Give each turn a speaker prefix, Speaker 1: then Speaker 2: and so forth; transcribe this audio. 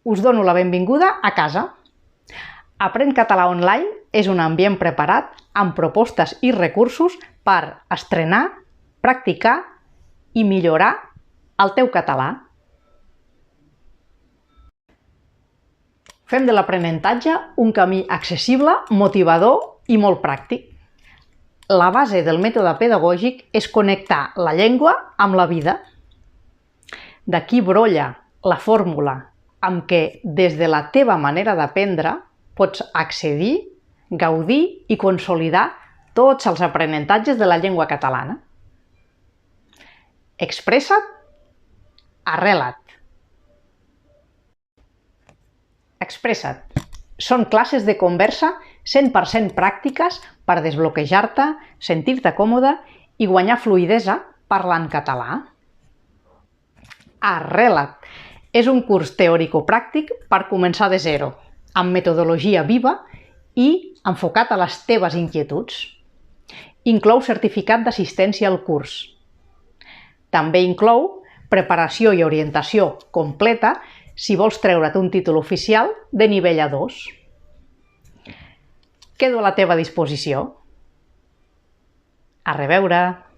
Speaker 1: Us dono la benvinguda a casa. Aprèn Català Online és un ambient preparat amb propostes i recursos per estrenar, practicar i millorar el teu català. Fem de l'aprenentatge un camí accessible, motivador i molt pràctic. La base del mètode pedagògic és connectar la llengua amb la vida. D'aquí brolla la fórmula amb què, des de la teva manera d'aprendre, pots accedir, gaudir i consolidar tots els aprenentatges de la llengua catalana. Expressa't, arrela't. Expressa't. Són classes de conversa 100% pràctiques per desbloquejar-te, sentir-te còmode i guanyar fluïdesa parlant català. Arrela't. És un curs teòrico-pràctic per començar de zero, amb metodologia viva i enfocat a les teves inquietuds. Inclou certificat d'assistència al curs. També inclou preparació i orientació completa si vols treure't un títol oficial de nivell A2. Quedo a la teva disposició. A reveure!